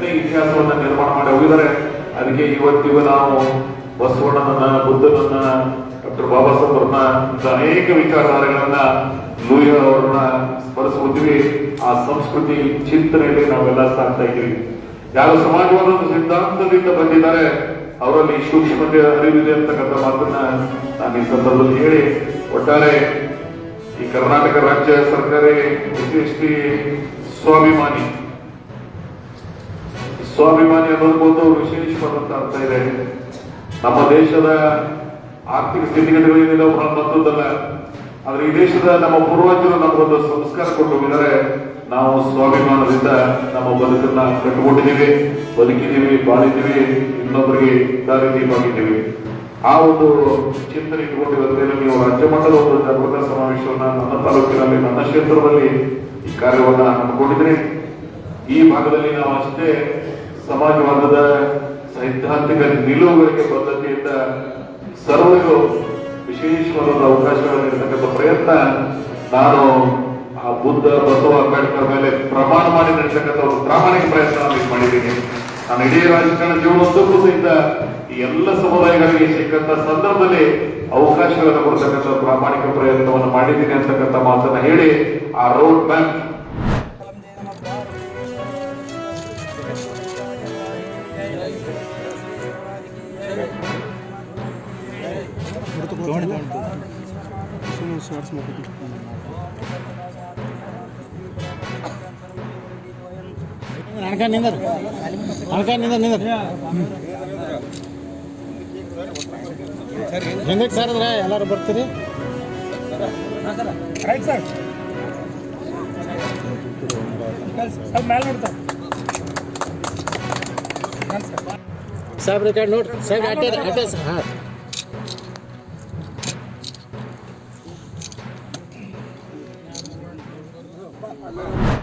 ಜಗತ್ತಿನ ಇತಿಹಾಸವನ್ನ ನಿರ್ಮಾಣ ಮಾಡಿ ಹೋಗಿದ್ದಾರೆ. ಅದಕ್ಕೆ ಇವತ್ತಿಗೂ ನಾವು ಬಸವಣ್ಣನನ್ನ, ಬುದ್ಧನನ್ನ, ಡಾಕ್ಟರ್ ಬಾಬಾ ಸಾಹೇಬ್ರನ್ನ ಇಂಥ ಅನೇಕ ವಿಚಾರಧಾರೆಗಳನ್ನ, ಲೂಯ ಅವರನ್ನ ಸ್ಮರಿಸುತ್ತೀವಿ. ಆ ಸಂಸ್ಕೃತಿ ಚಿಂತನೆಯಲ್ಲಿ ನಾವೆಲ್ಲ ಸಾಕ್ತಾ ಇದ್ದೀವಿ. ಯಾರು ಸಮಾಜವಾದ ಸಿದ್ಧಾಂತದಿಂದ ಬಂದಿದ್ದಾರೆ ಅವರಲ್ಲಿ ಸೂಕ್ಷ್ಮತೆ ಅರಿವಿದೆ ಅಂತಕ್ಕಂಥ ಮಾತನ್ನ ನಾನು ಈ ಸಂದರ್ಭದಲ್ಲಿ ಹೇಳಿ, ಒಟ್ಟಾರೆ ಈ ಕರ್ನಾಟಕ ರಾಜ್ಯ ಸರ್ಕಾರ SC ಸ್ವಾಭಿಮಾನಿ ಅನ್ನೋದು ವಿಶೇಷವಾದಂತ ಅರ್ಥ ಇದೆ. ನಮ್ಮ ದೇಶದ ಆರ್ಥಿಕ ಸ್ಥಿತಿಗತಿಗಳೇನಿದೆ ಮತ್ತೊಂದಲ್ಲ, ಆದ್ರೆ ಈ ದೇಶದ ನಮ್ಮ ಪೂರ್ವಜರು ನಮಗೊಂದು ಸಂಸ್ಕಾರ ಕೊಟ್ಟು ಹೋಗಿದ್ದಾರೆ. ನಾವು ಸ್ವಾಭಿಮಾನದಿಂದ ನಮ್ಮ ಬದುಕನ್ನ ಕಟ್ಟಿಕೊಂಡಿದ್ದೀವಿ, ಬದುಕಿದ್ದೀವಿ, ಬಾಳಿದ್ದೀವಿ, ಇನ್ನೊಬ್ಬರಿಗೆ ದಾರಿದೀಪವಾಗಿದ್ದೀವಿ. ಆ ಒಂದು ಚಿಂತನೆ ಇಟ್ಕೊಂಡಿರುತ್ತೇನೆ. ನೀವು ರಾಜ್ಯ ಮಟ್ಟದ ಒಂದು ಜಾಗೃತ ಸಮಾವೇಶವನ್ನ ನನ್ನ ತಾಲೂಕಿನಲ್ಲಿ, ನನ್ನ ಕ್ಷೇತ್ರದಲ್ಲಿ ಈ ಕಾರ್ಯವನ್ನ ಹಮ್ಮಿಕೊಂಡಿದ್ರೆ, ಈ ಭಾಗದಲ್ಲಿ ನಾವು ಅಷ್ಟೇ ಸಮಾಜವಾದದ ಸೈದ್ಧಾಂತಿಕ ನಿಲುವುಗಳಿಗೆ ಬದ್ಧತೆಯಿಂದ ಸರ್ವರಿಗೂ ವಿಶೇಷವಾದ ಅವಕಾಶಗಳಿರ್ತಕ್ಕಂಥ ಪ್ರಯತ್ನ ನಾನು ಆ ಬುದ್ಧ, ಬಸವ, ಅಂಬೇಡ್ಕರ್ ಮೇಲೆ ಪ್ರಮಾಣ ಮಾಡಿ ನಡೆಸತಕ್ಕಂಥ ಒಂದು ಪ್ರಾಮಾಣಿಕ ಪ್ರಯತ್ನ ನಾನು ಮಾಡಿದ್ದೀನಿ. ನಾನು ಇಡೀ ರಾಜಕಾರಣ ಜೀವನೋದ್ದಕ್ಕೂ ಸಹಿತ ಈ ಎಲ್ಲ ಸಮುದಾಯಗಳಿಗೆ ಸಿಕ್ಕಂತ ಸಂದರ್ಭದಲ್ಲಿ ಅವಕಾಶಗಳನ್ನು ಕೊಡ್ತಕ್ಕಂಥ ಪ್ರಾಮಾಣಿಕ ಪ್ರಯತ್ನವನ್ನು ಮಾಡಿದ್ದೀನಿ ಅಂತಕ್ಕಂಥ ಮಾತನ್ನ ಹೇಳಿ, ಆ ರೋಡ್ ಮ್ಯಾಪ್ ಹೆಂಗೈತೆ ಸರ್ ಅದ್ರ ಎಲ್ಲರೂ ಬರ್ತೀರಿ? ಸಾಹೇಬ್ರ ಕಡೆ ನೋಡ್ರಿ, ಸಾಹೇಬ್ ಅಟ್ಟೆ ಹಾಂ